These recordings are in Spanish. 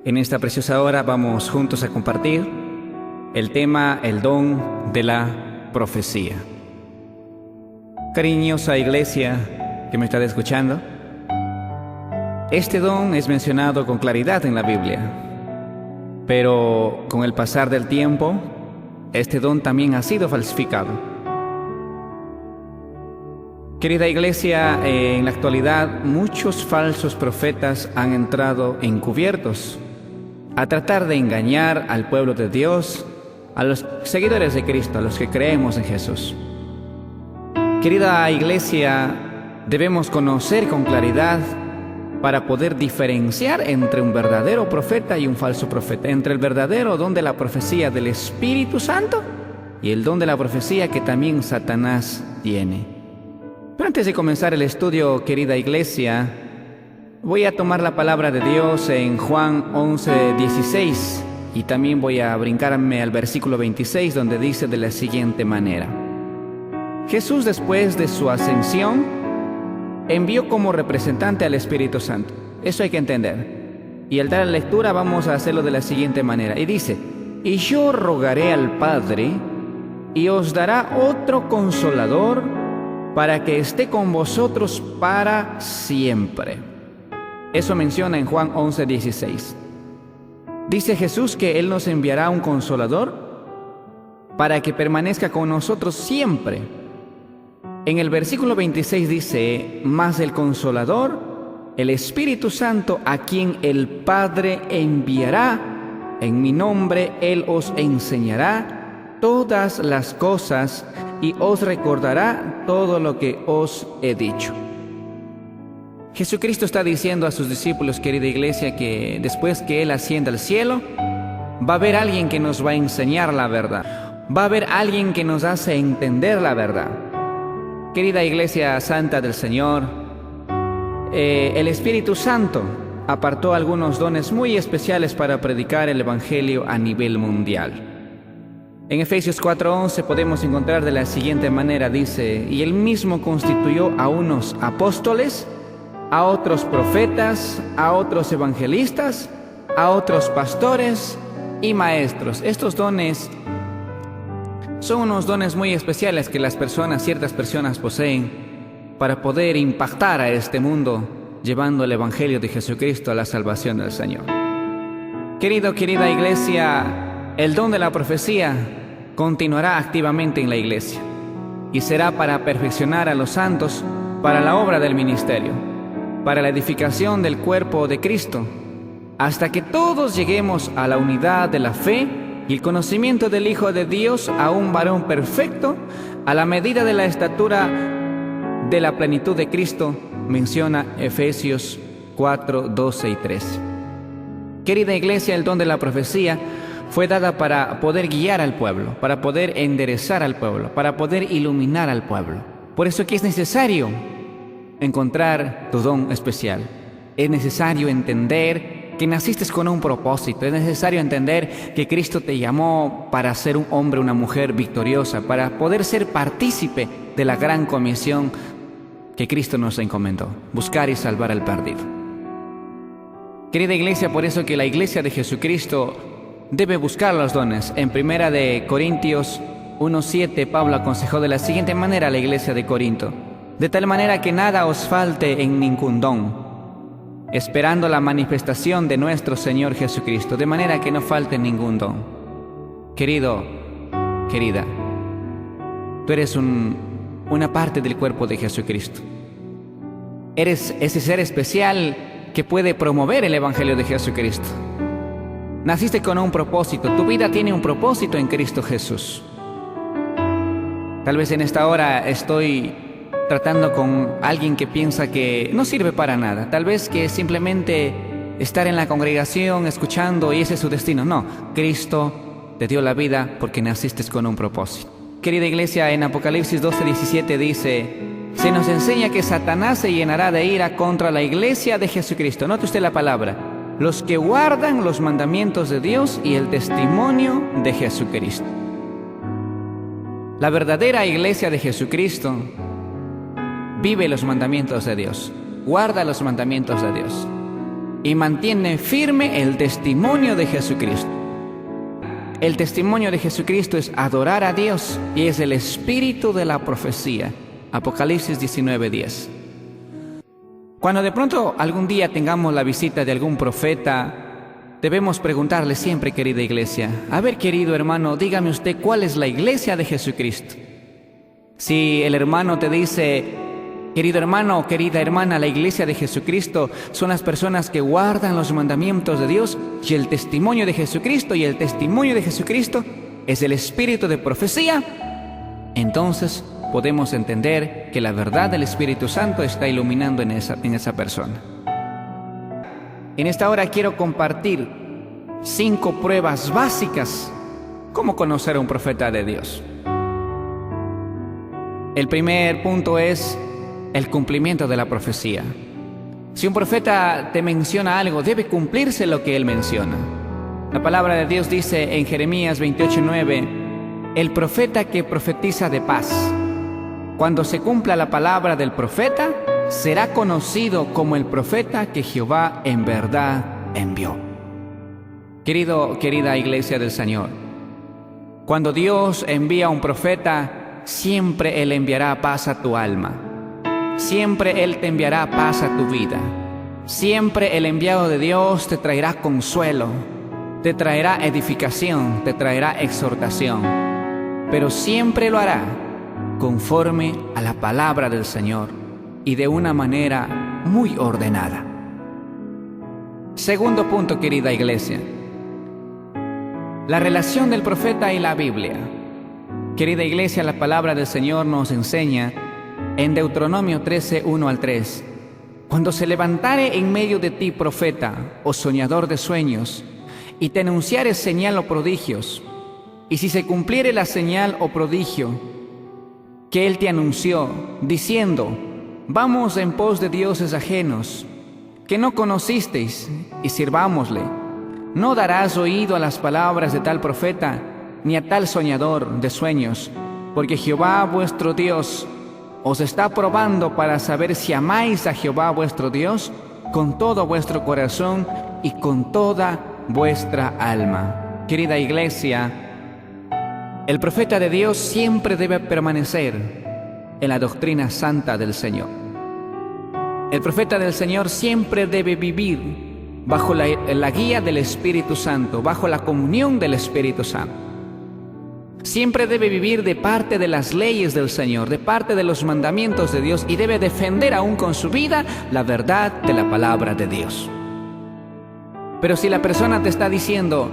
En esta preciosa hora vamos juntos a compartir el tema, el don de la profecía. Cariñosa iglesia que me está escuchando, este don es mencionado con claridad en la Biblia, pero con el pasar del tiempo, este don también ha sido falsificado. Querida iglesia, en la actualidad muchos falsos profetas han entrado encubiertos a tratar de engañar al pueblo de Dios, a los seguidores de Cristo, a los que creemos en Jesús. Querida iglesia, debemos conocer con claridad para poder diferenciar entre un verdadero profeta y un falso profeta, entre el verdadero don de la profecía del Espíritu Santo y el don de la profecía que también Satanás tiene. Pero antes de comenzar el estudio, querida iglesia, voy a tomar la palabra de Dios en Juan 11:16 y también voy a brincarme al versículo 26, donde dice de la siguiente manera: Jesús, después de su ascensión, envió como representante al Espíritu Santo. Eso hay que entender. Y al dar la lectura vamos a hacerlo de la siguiente manera. Y dice: y yo rogaré al Padre, y os dará otro consolador, para que esté con vosotros para siempre. Eso menciona en Juan 11:16. Dice Jesús que Él nos enviará un consolador para que permanezca con nosotros siempre. En el versículo 26 dice: mas el consolador, el Espíritu Santo, a quien el Padre enviará en mi nombre, Él os enseñará todas las cosas y os recordará todo lo que os he dicho. Jesucristo está diciendo a sus discípulos, querida iglesia, que después que Él ascienda al cielo, va a haber alguien que nos va a enseñar la verdad. Va a haber alguien que nos hace entender la verdad. Querida iglesia santa del Señor, el Espíritu Santo apartó algunos dones muy especiales para predicar el Evangelio a nivel mundial. En Efesios 4:11 podemos encontrar de la siguiente manera, dice: y Él mismo constituyó a unos apóstoles, a otros profetas, a otros evangelistas, a otros pastores y maestros. Estos dones son unos dones muy especiales que ciertas personas poseen para poder impactar a este mundo, llevando el Evangelio de Jesucristo a la salvación del Señor. Querida iglesia, el don de la profecía continuará activamente en la iglesia y será para perfeccionar a los santos para la obra del ministerio, para la edificación del cuerpo de Cristo, hasta que todos lleguemos a la unidad de la fe y el conocimiento del Hijo de Dios, a un varón perfecto, a la medida de la estatura de la plenitud de Cristo, menciona Efesios 4:12 y 13. Querida iglesia, el don de la profecía fue dada para poder guiar al pueblo, para poder enderezar al pueblo, para poder iluminar al pueblo. Por eso que es necesario encontrar tu don especial. Es necesario entender que naciste con un propósito. Es necesario entender que Cristo te llamó para ser un hombre, una mujer victoriosa, para poder ser partícipe de la gran comisión que Cristo nos encomendó: buscar y salvar al perdido. Querida iglesia, por eso que la iglesia de Jesucristo debe buscar los dones. En 1 Corintios 1:7, Pablo aconsejó de la siguiente manera a la iglesia de Corinto: de tal manera que nada os falte en ningún don, esperando la manifestación de nuestro Señor Jesucristo, de manera que no falte ningún don. Querido, querida, tú eres una parte del cuerpo de Jesucristo. Eres ese ser especial que puede promover el Evangelio de Jesucristo. Naciste con un propósito, tu vida tiene un propósito en Cristo Jesús. Tal vez en esta hora estoy tratando con alguien que piensa que no sirve para nada, tal vez que simplemente estar en la congregación escuchando y ese es su destino. No, Cristo te dio la vida porque naciste con un propósito. Querida iglesia, en Apocalipsis 12:17 dice: se nos enseña que Satanás se llenará de ira contra la iglesia de Jesucristo. Note usted la palabra: los que guardan los mandamientos de Dios y el testimonio de Jesucristo. La verdadera iglesia de Jesucristo vive los mandamientos de Dios, guarda los mandamientos de Dios. y mantiene firme el testimonio de Jesucristo. El testimonio de Jesucristo es adorar a Dios y es el espíritu de la profecía. Apocalipsis 19:10. Cuando de pronto algún día tengamos la visita de algún profeta, debemos preguntarle siempre, querida iglesia, a ver, querido hermano, dígame usted cuál es la iglesia de Jesucristo. Si el hermano te dice, querido hermano o querida hermana, la iglesia de Jesucristo son las personas que guardan los mandamientos de Dios y el testimonio de Jesucristo, y el testimonio de Jesucristo es el espíritu de profecía, entonces podemos entender que la verdad del Espíritu Santo está iluminando en esa persona. En esta hora quiero compartir 5 pruebas básicas cómo conocer a un profeta de Dios. El primer punto es el cumplimiento de la profecía. Si un profeta te menciona algo, debe cumplirse lo que él menciona. La palabra de Dios dice en Jeremías 28:9, el profeta que profetiza de paz, cuando se cumpla la palabra del profeta, será conocido como el profeta que Jehová en verdad envió. Querida iglesia del Señor, cuando Dios envía a un profeta, siempre Él enviará paz a tu alma. Siempre Él te enviará paz a tu vida. Siempre el enviado de Dios te traerá consuelo, te traerá edificación, te traerá exhortación. Pero siempre lo hará conforme a la palabra del Señor y de una manera muy ordenada. Segundo punto, querida iglesia, la relación del profeta y la Biblia. Querida iglesia, la palabra del Señor nos enseña en Deuteronomio 13:1-3, cuando se levantare en medio de ti profeta o soñador de sueños, y te anunciare señal o prodigios, y si se cumpliere la señal o prodigio que él te anunció, diciendo, vamos en pos de dioses ajenos, que no conocisteis, y sirvámosle, no darás oído a las palabras de tal profeta, ni a tal soñador de sueños, porque Jehová vuestro Dios os está probando para saber si amáis a Jehová vuestro Dios con todo vuestro corazón y con toda vuestra alma. Querida iglesia, el profeta de Dios siempre debe permanecer en la doctrina santa del Señor. El profeta del Señor siempre debe vivir bajo la guía del Espíritu Santo, bajo la comunión del Espíritu Santo. Siempre debe vivir de parte de las leyes del Señor, de parte de los mandamientos de Dios, y debe defender aún con su vida la verdad de la palabra de Dios. Pero si la persona te está diciendo,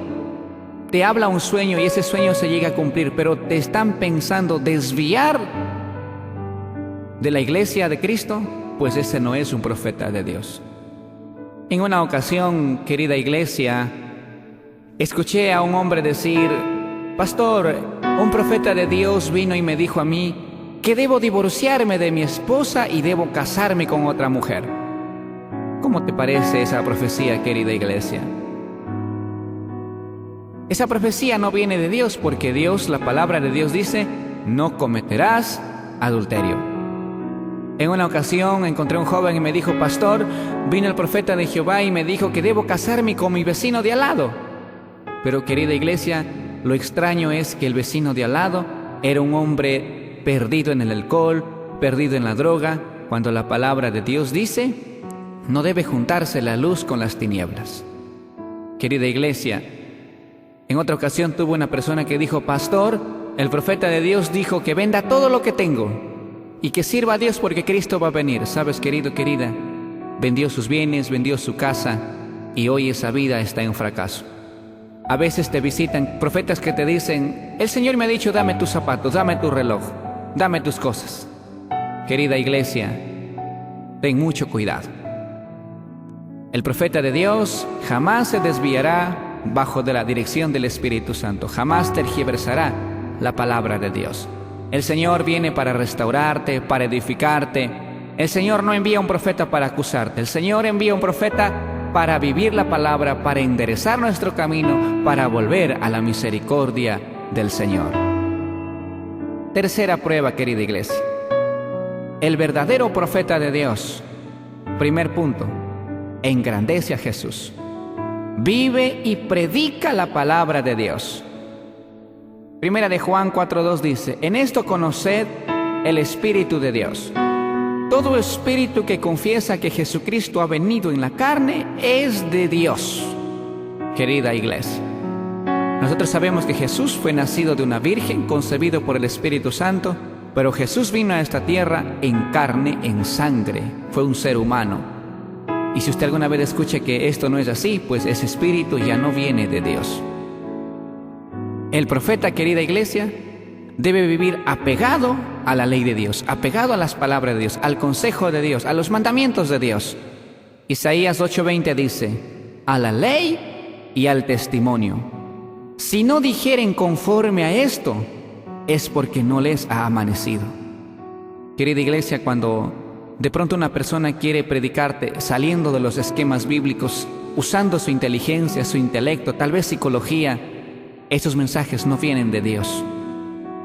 te habla un sueño y ese sueño se llega a cumplir, pero te están pensando desviar de la iglesia de Cristo, pues ese no es un profeta de Dios. En una ocasión, querida iglesia, escuché a un hombre decir, pastor, un profeta de Dios vino y me dijo a mí que debo divorciarme de mi esposa y debo casarme con otra mujer. ¿Cómo te parece esa profecía, querida iglesia? Esa profecía no viene de Dios, porque Dios, la palabra de Dios dice, no cometerás adulterio. En una ocasión encontré un joven y me dijo, pastor, vino el profeta de Jehová y me dijo que debo casarme con mi vecino de al lado. Pero querida iglesia, lo extraño es que el vecino de al lado era un hombre perdido en el alcohol, perdido en la droga, cuando la palabra de Dios dice, no debe juntarse la luz con las tinieblas. Querida iglesia, en otra ocasión tuve una persona que dijo, pastor, el profeta de Dios dijo que venda todo lo que tengo y que sirva a Dios porque Cristo va a venir. ¿Sabes, querido, querida? Vendió sus bienes, vendió su casa y hoy esa vida está en fracaso. A veces te visitan profetas que te dicen, el Señor me ha dicho, dame tus zapatos, dame tu reloj, dame tus cosas. Querida iglesia, ten mucho cuidado. El profeta de Dios jamás se desviará bajo de la dirección del Espíritu Santo, jamás tergiversará la palabra de Dios. El Señor viene para restaurarte, para edificarte. El Señor no envía un profeta para acusarte, el Señor envía un profeta para vivir la palabra, para enderezar nuestro camino, para volver a la misericordia del Señor. Tercera prueba, querida iglesia. El verdadero profeta de Dios. Primer punto. engrandece a Jesús. Vive y predica la palabra de Dios. Primera de Juan 4:2 dice: en esto conoced el Espíritu de Dios. Todo espíritu que confiesa que Jesucristo ha venido en la carne es de Dios. Querida iglesia, nosotros sabemos que Jesús fue nacido de una virgen, concebido por el Espíritu Santo, pero Jesús vino a esta tierra en carne, en sangre, fue un ser humano. Y si usted alguna vez escucha que esto no es así, pues ese espíritu ya no viene de Dios. El profeta, querida iglesia, debe vivir apegado a la ley de Dios, apegado a las palabras de Dios, al consejo de Dios, a los mandamientos de Dios. Isaías 8:20 dice: a la ley y al testimonio. Si no dijeren conforme a esto, es porque no les ha amanecido. Querida iglesia, cuando de pronto una persona quiere predicarte saliendo de los esquemas bíblicos, usando su inteligencia, su intelecto, tal vez psicología, esos mensajes no vienen de Dios.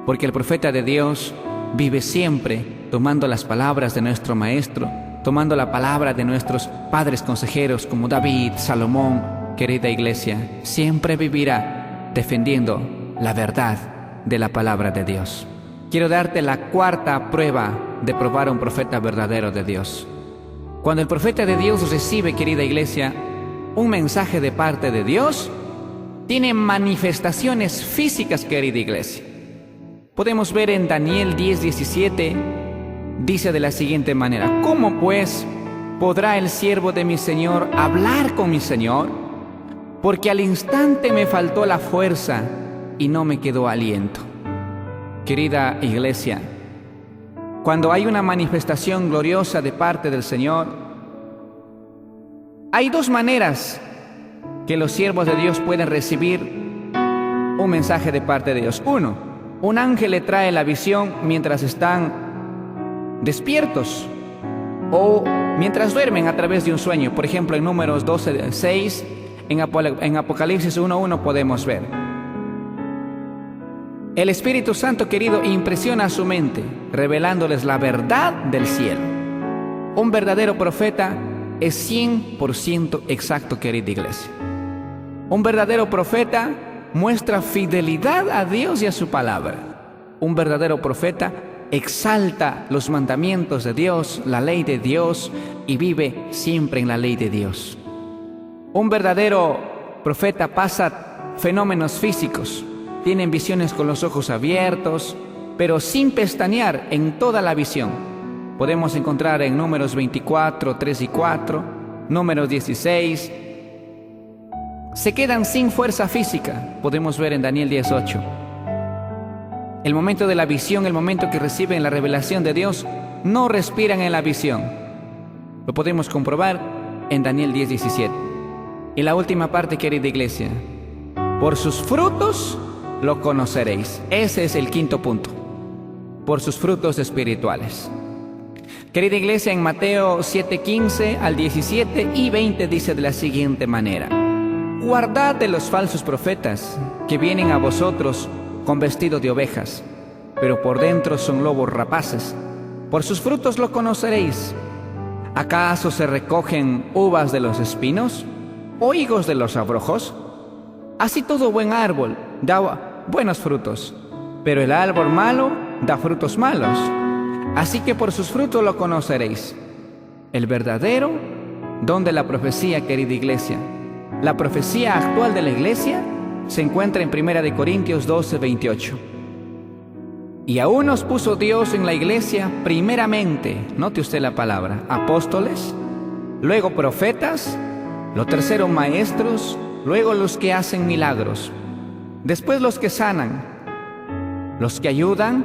Porque el profeta de Dios vive siempre tomando las palabras de nuestro maestro, tomando la palabra de nuestros padres consejeros como David, Salomón. Querida iglesia, siempre vivirá defendiendo la verdad de la palabra de Dios. Quiero darte la cuarta prueba de probar a un profeta verdadero de Dios. Cuando el profeta de Dios recibe, querida iglesia, un mensaje de parte de Dios, tiene manifestaciones físicas, querida iglesia. Podemos ver en Daniel 10:17, dice de la siguiente manera: ¿cómo pues podrá el siervo de mi Señor hablar con mi Señor? Porque al instante me faltó la fuerza y no me quedó aliento. Querida iglesia, cuando hay una manifestación gloriosa de parte del Señor, hay dos maneras que los siervos de Dios pueden recibir un mensaje de parte de Dios. Uno, un ángel le trae la visión mientras están despiertos o mientras duermen a través de un sueño. Por ejemplo, en Números 12:6, en Apocalipsis 1:1 podemos ver. El Espíritu Santo, querido, impresiona su mente, revelándoles la verdad del cielo. Un verdadero profeta es 100% exacto, querida iglesia. Un verdadero profeta muestra fidelidad a Dios y a su palabra. Un verdadero profeta exalta los mandamientos de Dios, la ley de Dios, y vive siempre en la ley de Dios. Un verdadero profeta pasa fenómenos físicos, tienen visiones con los ojos abiertos, pero sin pestañear en toda la visión. Podemos encontrar en Números 24, 3 y 4, Números 16. Se quedan sin fuerza física, podemos ver en Daniel 10:8. El momento de la visión, el momento que reciben la revelación de Dios, no respiran en la visión. Lo podemos comprobar en Daniel 10:17. Y la última parte, querida iglesia: por sus frutos lo conoceréis. Ese es el quinto punto. Por sus frutos espirituales. Querida iglesia, en Mateo 7:15 al 17 y 20 dice de la siguiente manera: guardad de los falsos profetas que vienen a vosotros con vestido de ovejas, pero por dentro son lobos rapaces. Por sus frutos lo conoceréis. ¿Acaso se recogen uvas de los espinos o higos de los abrojos? Así todo buen árbol da buenos frutos, pero el árbol malo da frutos malos. Así que por sus frutos lo conoceréis. El verdadero don de la profecía, querida iglesia, la profecía actual de la iglesia, se encuentra en 1 Corintios 12:28. Y a unos puso Dios en la iglesia primeramente, note usted la palabra, apóstoles, luego profetas, lo tercero maestros, luego los que hacen milagros, después los que sanan, los que ayudan,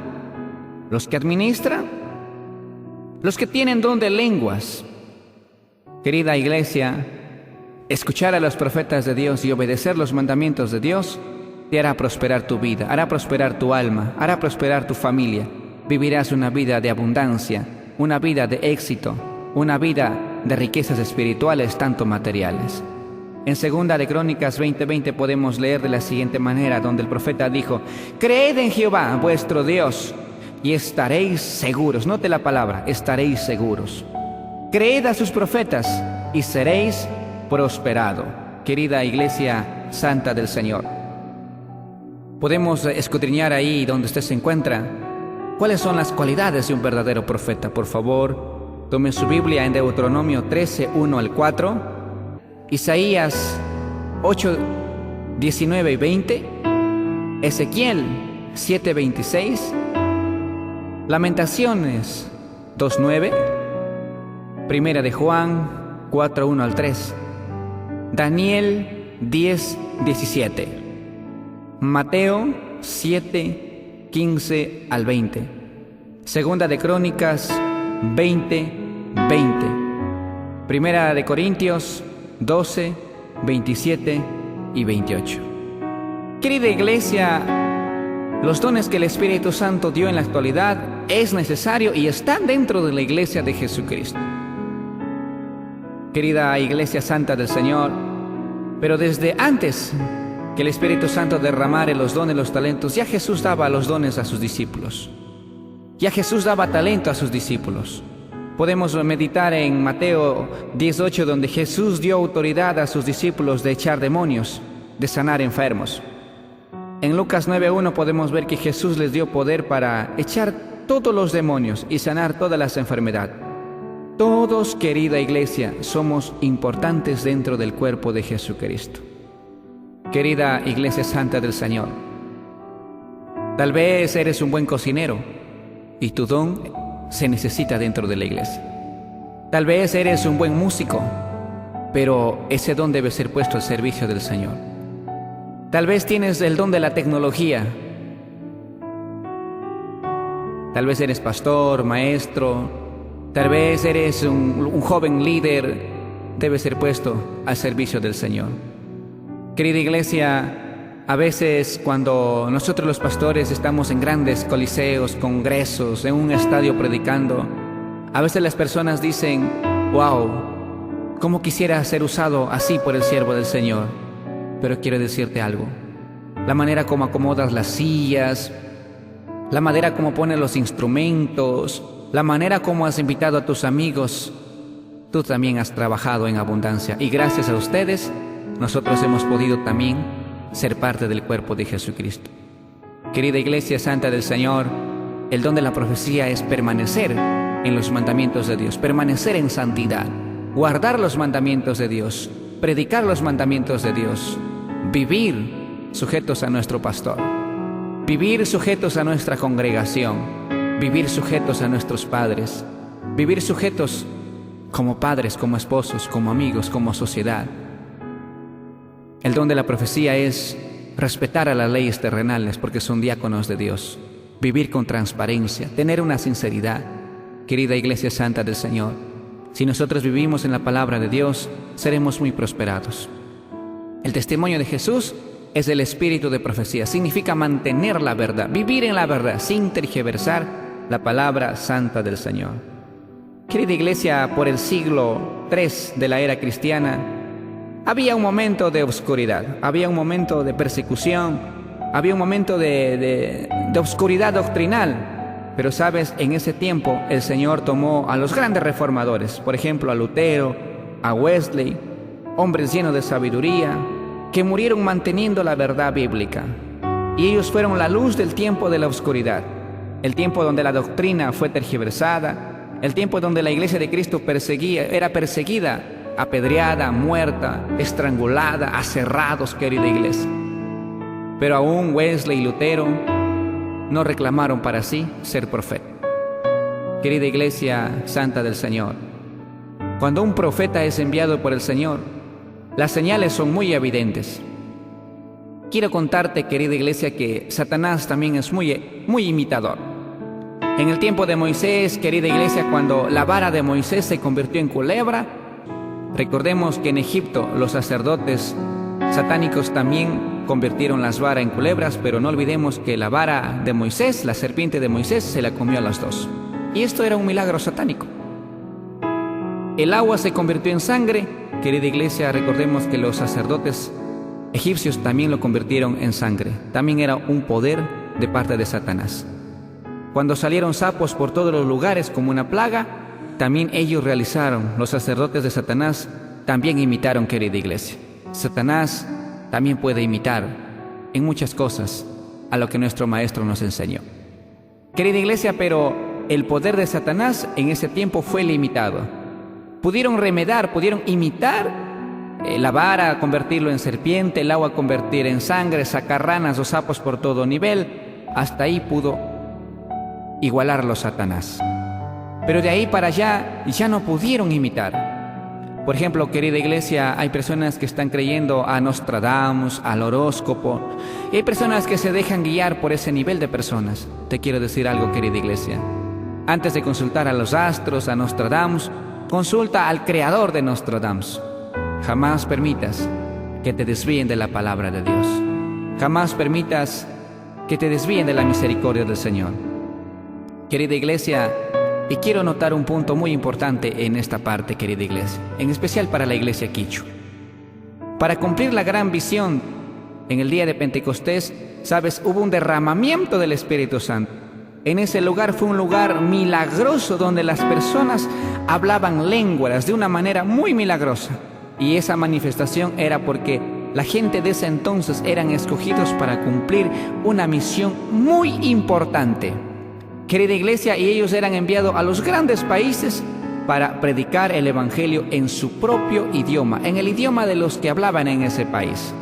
los que administran, los que tienen don de lenguas. Querida iglesia, escuchar a los profetas de Dios y obedecer los mandamientos de Dios te hará prosperar tu vida, hará prosperar tu alma, hará prosperar tu familia. Vivirás una vida de abundancia, una vida de éxito, una vida de riquezas espirituales, tanto materiales. En 2 de Crónicas 20:20 podemos leer de la siguiente manera, donde el profeta dijo: creed en Jehová vuestro Dios y estaréis seguros. Note la palabra, estaréis seguros. Creed a sus profetas y seréis prosperado. Querida Iglesia Santa del Señor, podemos escudriñar ahí donde usted se encuentra cuáles son las cualidades de un verdadero profeta. Por favor, tome su Biblia en Deuteronomio 13, 1 al 4, Isaías 8, 19 y 20, Ezequiel 7, 26, Lamentaciones 2, 9, Primera de Juan 4, 1 al 3, Daniel 10, 17, Mateo 7, 15 al 20, Segunda de Crónicas 20, 20, Primera de Corintios 12, 27 y 28. Querida Iglesia, los dones que el Espíritu Santo dio en la actualidad es necesario y están dentro de la Iglesia de Jesucristo. Querida Iglesia Santa del Señor, pero desde antes que el Espíritu Santo derramara los dones, los talentos, ya Jesús daba los dones a sus discípulos. Ya Jesús daba talento a sus discípulos. Podemos meditar en Mateo 18, donde Jesús dio autoridad a sus discípulos de echar demonios, de sanar enfermos. En Lucas 9:1 podemos ver que Jesús les dio poder para echar todos los demonios y sanar todas las enfermedades. Todos, querida Iglesia, somos importantes dentro del cuerpo de Jesucristo. Querida Iglesia Santa del Señor, tal vez eres un buen cocinero y tu don se necesita dentro de la iglesia. Tal vez eres un buen músico, pero ese don debe ser puesto al servicio del Señor. Tal vez tienes el don de la tecnología. Tal vez eres pastor, maestro. Tal vez eres un joven líder. Debe ser puesto al servicio del Señor. Querida Iglesia, a veces cuando nosotros los pastores estamos en grandes coliseos, congresos, en un estadio predicando, a veces las personas dicen: wow, cómo quisiera ser usado así por el siervo del Señor. Pero quiero decirte algo: la manera como acomodas las sillas, la manera como pones los instrumentos, la manera como has invitado a tus amigos, tú también has trabajado en abundancia, y gracias a ustedes nosotros hemos podido también ser parte del cuerpo de Jesucristo. Querida Iglesia Santa del Señor, el don de la profecía es permanecer en los mandamientos de Dios, permanecer en santidad, guardar los mandamientos de Dios, predicar los mandamientos de Dios, vivir sujetos a nuestro pastor, vivir sujetos a nuestra congregación, vivir sujetos a nuestros padres, vivir sujetos como padres, como esposos, como amigos, como sociedad. El don de la profecía es respetar a las leyes terrenales porque son diáconos de Dios, vivir con transparencia, tener una sinceridad. Querida Iglesia Santa del Señor, si nosotros vivimos en la palabra de Dios, seremos muy prosperados. El testimonio de Jesús es el espíritu de profecía, significa mantener la verdad, vivir en la verdad sin tergiversar la palabra santa del Señor. Querida Iglesia, por el siglo III de la era cristiana, había un momento de oscuridad, había un momento de persecución, había un momento de oscuridad doctrinal. Pero sabes, en ese tiempo el Señor tomó a los grandes reformadores, por ejemplo a Lutero, a Wesley, hombres llenos de sabiduría, que murieron manteniendo la verdad bíblica. Y ellos fueron la luz del tiempo de la oscuridad, el tiempo donde la doctrina fue tergiversada, el tiempo donde la Iglesia de Cristo era perseguida, apedreada, muerta, estrangulada, aserrados, querida Iglesia. Pero aún Wesley y Lutero no reclamaron para sí ser profeta. Querida Iglesia Santa del Señor, cuando un profeta es enviado por el Señor, las señales son muy evidentes. Quiero contarte, querida Iglesia, que Satanás también es muy imitador. En el tiempo de Moisés, querida Iglesia, cuando la vara de Moisés se convirtió en culebra, recordemos que en Egipto los sacerdotes satánicos también convirtieron las varas en culebras, pero no olvidemos que la vara de Moisés, la serpiente de Moisés, se la comió a las dos. Y esto era un milagro satánico. El agua se convirtió en sangre. Querida Iglesia, recordemos que los sacerdotes egipcios también lo convirtieron en sangre. También era un poder de parte de Satanás. Cuando salieron sapos por todos los lugares como una plaga, también ellos realizaron, los sacerdotes de Satanás, también imitaron, querida iglesia. Satanás también puede imitar en muchas cosas a lo que nuestro Maestro nos enseñó. Querida iglesia, pero el poder de Satanás en ese tiempo fue limitado. Pudieron remedar, pudieron imitar la vara, convertirlo en serpiente, el agua convertir en sangre, sacar ranas o sapos por todo nivel. Hasta ahí pudo igualarlo Satanás. Pero de ahí para allá ya no pudieron imitar. Por ejemplo, querida iglesia, hay personas que están creyendo a Nostradamus, al horóscopo, y hay personas que se dejan guiar por ese nivel de personas. Te quiero decir algo, querida iglesia. Antes de consultar a los astros, a Nostradamus, consulta al creador de Nostradamus. Jamás permitas que te desvíen de la palabra de Dios. Jamás permitas que te desvíen de la misericordia del Señor. Querida iglesia, y quiero notar un punto muy importante en esta parte, querida iglesia, en especial para la iglesia Quichu. Para cumplir la gran visión en el día de Pentecostés, sabes, hubo un derramamiento del Espíritu Santo. En ese lugar fue un lugar milagroso donde las personas hablaban lenguas de una manera muy milagrosa. Y esa manifestación era porque la gente de ese entonces eran escogidos para cumplir una misión muy importante. Querida iglesia, y ellos eran enviados a los grandes países para predicar el evangelio en su propio idioma, en el idioma de los que hablaban en ese país.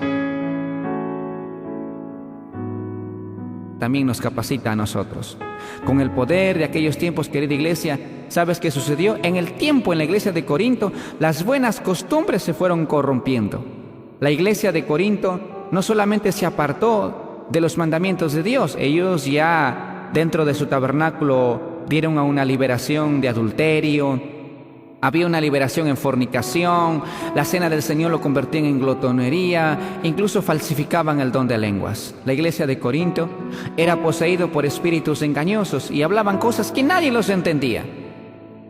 También nos capacita a nosotros. Con el poder de aquellos tiempos, querida iglesia, ¿sabes qué sucedió? En el tiempo en la iglesia de Corinto, las buenas costumbres se fueron corrompiendo. La iglesia de Corinto no solamente se apartó de los mandamientos de Dios, ellos ya dentro de su tabernáculo dieron a una liberación de adulterio, había una liberación en fornicación, la cena del Señor lo convertían en glotonería, incluso falsificaban el don de lenguas. La iglesia de Corinto era poseído por espíritus engañosos y hablaban cosas que nadie los entendía.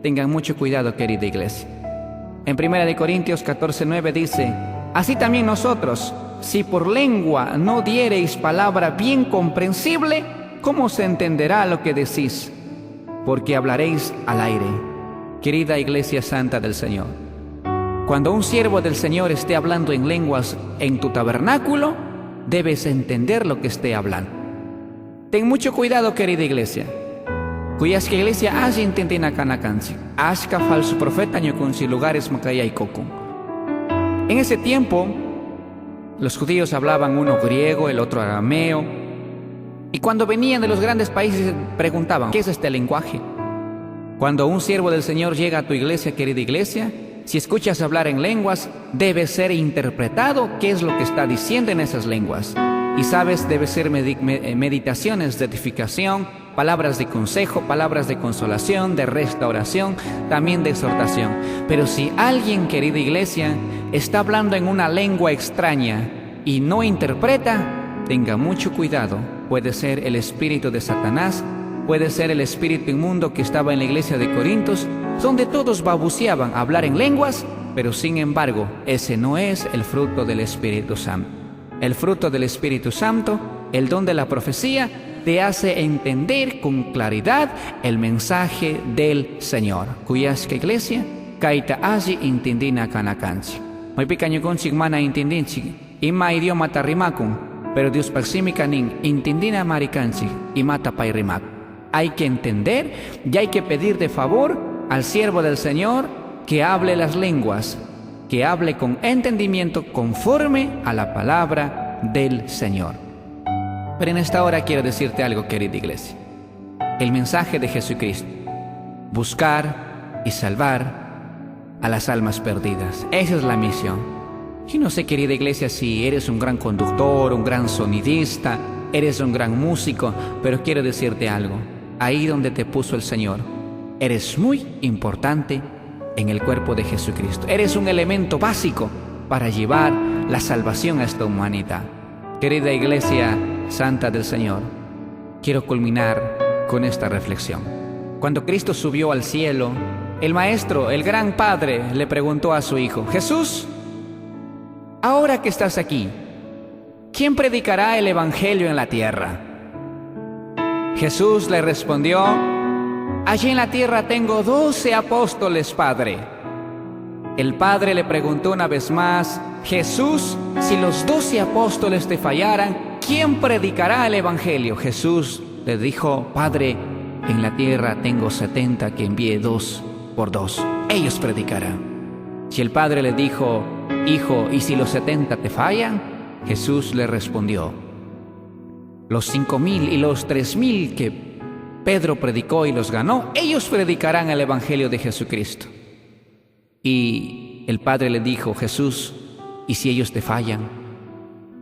Tengan mucho cuidado, querida iglesia. En 1 Corintios 14:9 dice: así también nosotros, si por lengua no diereis palabra bien comprensible, ¿cómo se entenderá lo que decís? Porque hablaréis al aire. Querida iglesia santa del Señor, cuando un siervo del Señor esté hablando en lenguas en tu tabernáculo, debes entender lo que esté hablando. Ten mucho cuidado, querida iglesia. Cuyas que iglesia haya entendina canacansi, ashka falso profeta ñokunsi lugares macaya y coco. En ese tiempo, los judíos hablaban uno griego, el otro arameo, y cuando venían de los grandes países preguntaban: ¿qué es este lenguaje? Cuando un siervo del Señor llega a tu iglesia, querida iglesia, si escuchas hablar en lenguas, debe ser interpretado qué es lo que está diciendo en esas lenguas. Y sabes, debe ser meditaciones de edificación, palabras de consejo, palabras de consolación, de restauración, también de exhortación. Pero si alguien, querida iglesia, está hablando en una lengua extraña y no interpreta, tenga mucho cuidado. Puede ser el espíritu de Satanás, puede ser el espíritu inmundo que estaba en la iglesia de Corintios, donde todos balbuceaban hablar en lenguas, pero sin embargo, ese no es el fruto del Espíritu Santo. El fruto del Espíritu Santo, el don de la profecía, te hace entender con claridad el mensaje del Señor. Cuyas que iglesia, kaita allí intindina canacanchi. Muy pequeño con chigmana intindinchi, ima idioma tarrimakun, pero Dios paximica nin intindina maricanchi y mata pairimac. Hay que entender y hay que pedir de favor al siervo del Señor que hable las lenguas, que hable con entendimiento conforme a la palabra del Señor. Pero en esta hora quiero decirte algo, querida iglesia. El mensaje de Jesucristo: buscar y salvar a las almas perdidas. Esa es la misión. Yo no sé, querida iglesia, si eres un gran conductor, un gran sonidista, eres un gran músico, pero quiero decirte algo. Ahí donde te puso el Señor, eres muy importante en el cuerpo de Jesucristo. Eres un elemento básico para llevar la salvación a esta humanidad. Querida iglesia santa del Señor, quiero culminar con esta reflexión. Cuando Cristo subió al cielo, el Maestro, el gran Padre, le preguntó a su Hijo: Jesús, ahora que estás aquí, ¿quién predicará el Evangelio en la tierra? Jesús le respondió: allí en la tierra tengo 12 apóstoles, Padre. El Padre le preguntó una vez más: Jesús, si los 12 apóstoles te fallaran, ¿quién predicará el Evangelio? Jesús le dijo: Padre, en la tierra tengo 70 que envié 2 por 2. Ellos predicarán. Si el Padre le dijo: Hijo, ¿y si los 70 te fallan? Jesús le respondió: los 5,000 y los 3,000 que Pedro predicó y los ganó, ellos predicarán el Evangelio de Jesucristo. Y el Padre le dijo: Jesús, ¿y si ellos te fallan?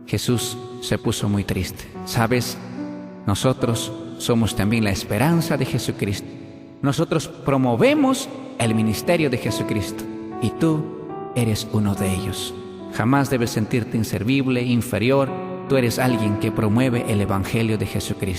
Jesús se puso muy triste. ¿Sabes? Nosotros somos también la esperanza de Jesucristo. Nosotros promovemos el ministerio de Jesucristo y tú eres uno de ellos. Jamás debes sentirte inservible, inferior. Tú eres alguien que promueve el Evangelio de Jesucristo.